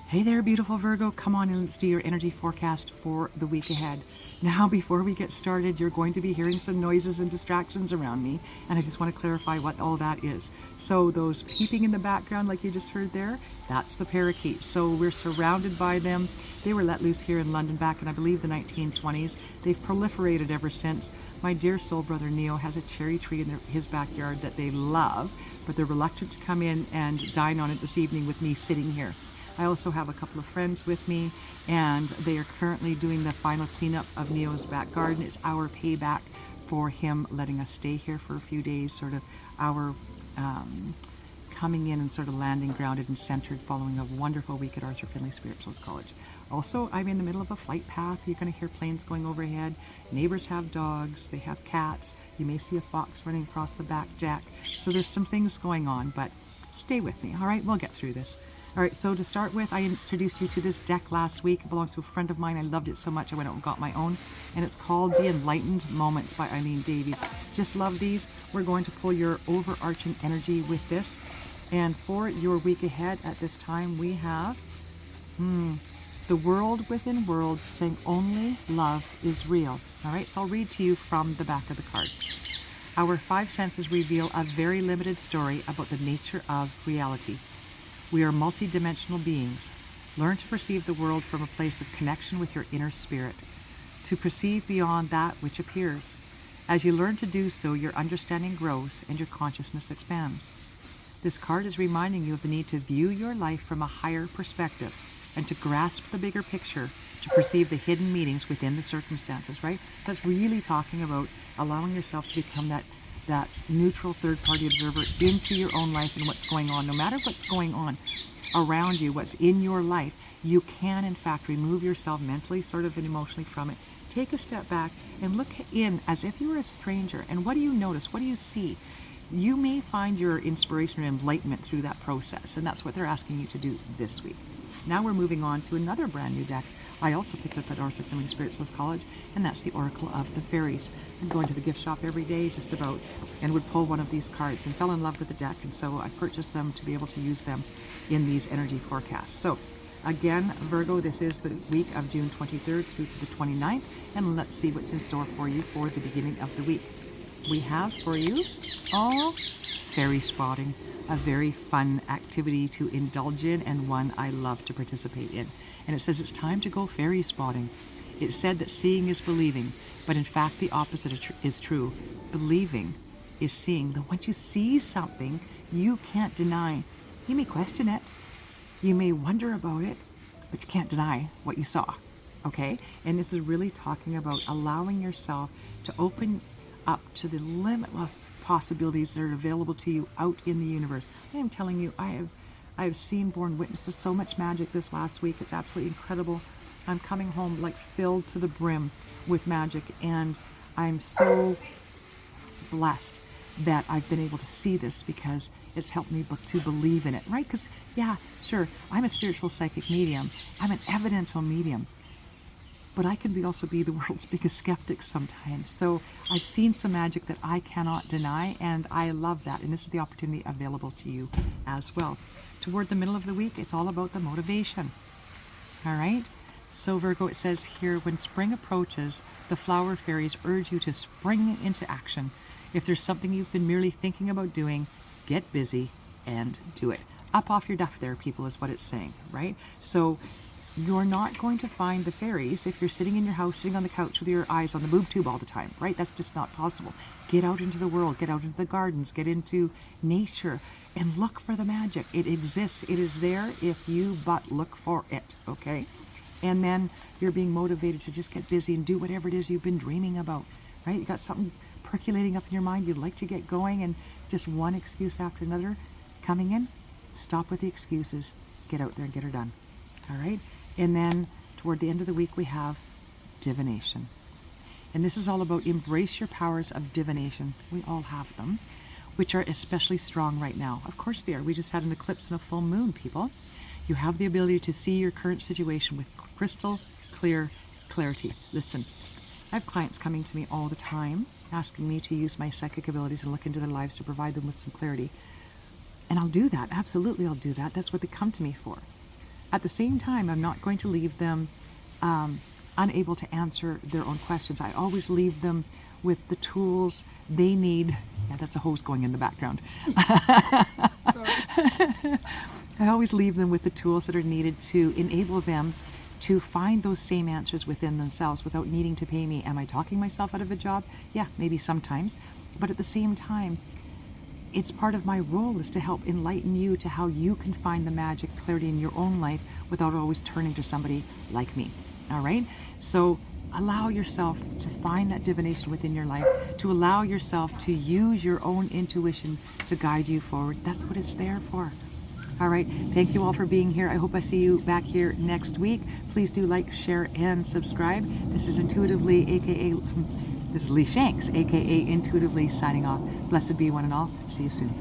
Hey there, beautiful Virgo. Come on and let's do your energy forecast for the week ahead. Now, before we get started, you're going to be hearing some noises and distractions around me, and I just want to clarify what all that is. So those peeping in the background, like you just heard there, that's the parakeets. So we're surrounded by them. They were let loose here in London back in, I believe, the 1920s. They've proliferated ever since. My dear soul brother Neo has a cherry tree in his backyard that they love, but they're reluctant to come in and dine on it this evening with me sitting here. I also have a couple of friends with me, and they are currently doing the final cleanup of Neo's back garden. It's our payback for him letting us stay here for a few days, sort of our coming in and sort of landing grounded and centered following a wonderful week at Arthur Findlay Spirituals College. Also, I'm in the middle of a flight path. You're going to hear planes going overhead. Neighbors have dogs. They have cats. You may see a fox running across the back deck. So there's some things going on, but stay with me. All right, we'll get through this. All right, so to start with, I introduced you to this deck last week. It belongs to a friend of mine. I loved it so much I went out and got my own. And it's called The Enlightened Moments by Eileen Davies. Just love these. We're going to pull your overarching energy with this. And for your week ahead at this time, we have the world within worlds saying only love is real. All right, so I'll read to you from the back of the card. Our five senses reveal a very limited story about the nature of reality. We are multidimensional beings. Learn to perceive the world from a place of connection with your inner spirit, to perceive beyond that which appears. As you learn to do so, your understanding grows and your consciousness expands. This card is reminding you of the need to view your life from a higher perspective and to grasp the bigger picture, to perceive the hidden meanings within the circumstances, right? So that's really talking about allowing yourself to become that neutral third-party observer into your own life and what's going on. No matter what's going on around you, what's in your life, you can, in fact, remove yourself mentally, sort of, and emotionally from it. Take a step back and look in as if you were a stranger. And what do you notice? What do you see? You may find your inspiration and enlightenment through that process, and that's what they're asking you to do this week. Now we're moving on to another brand new deck I also picked up at Arthur Findlay Spirituals College, and that's the Oracle of the Fairies. I'm going to the gift shop every day just about and would pull one of these cards and fell in love with the deck, and so I purchased them to be able to use them in these energy forecasts. So again, Virgo, this is the week of June 23rd through to the 29th, and let's see what's in store for you for the beginning of the week. We have for you all fairy spotting, a very fun activity to indulge in and one I love to participate in. And it says it's time to go fairy spotting. It's said that seeing is believing, but in fact the opposite is true. Believing is seeing. That once you see something, you can't deny. You may question it, you may wonder about it, but you can't deny what you saw. Okay? And this is really talking about allowing yourself to open up to the limitless possibilities that are available to you out in the universe. I am telling you, I have seen, borne witness to so much magic this last week. It's absolutely incredible. I'm coming home like filled to the brim with magic, and I'm so blessed that I've been able to see this because it's helped me to believe in it, right? Because, yeah, sure, I'm a spiritual psychic medium. I'm an evidential medium. But I can also be the world's biggest skeptic sometimes. So I've seen some magic that I cannot deny, and I love that. And this is the opportunity available to you as well. Toward the middle of the week, it's all about the motivation. All right? So Virgo, it says here, when spring approaches, the flower fairies urge you to spring into action. If there's something you've been merely thinking about doing, get busy and do it. Up off your duff there, people, is what it's saying, right? So you're not going to find the fairies if you're sitting in your house, sitting on the couch with your eyes on the boob tube all the time, right? That's just not possible. Get out into the world, get out into the gardens, get into nature, and look for the magic. It exists. It is there if you but look for it, okay? And then you're being motivated to just get busy and do whatever it is you've been dreaming about, right? You got something percolating up in your mind you'd like to get going, and just one excuse after another coming in. Stop with the excuses. Get out there and get her done, all right? And then toward the end of the week, we have divination. And this is all about embrace your powers of divination. We all have them, which are especially strong right now. Of course they are. We just had an eclipse and a full moon, people. You have the ability to see your current situation with crystal clear clarity. Listen, I have clients coming to me all the time, asking me to use my psychic abilities and look into their lives to provide them with some clarity. And I'll do that. Absolutely, I'll do that. That's what they come to me for. At the same time, I'm not going to leave them unable to answer their own questions. I always leave them with the tools they need. Yeah, that's a hose going in the background. I always leave them with the tools that are needed to enable them to find those same answers within themselves without needing to pay me. Am I talking myself out of a job? Yeah, maybe sometimes. But at the same time, it's part of my role is to help enlighten you to how you can find the magic, clarity in your own life without always turning to somebody like me. All right? So allow yourself to find that divination within your life, to allow yourself to use your own intuition to guide you forward. That's what it's there for. All right. Thank you all for being here. I hope I see you back here next week. Please do like, share, and subscribe. This is Intuitively, this is Lee Shanks, aka Intuitively, signing off. Blessed be one and all. See you soon.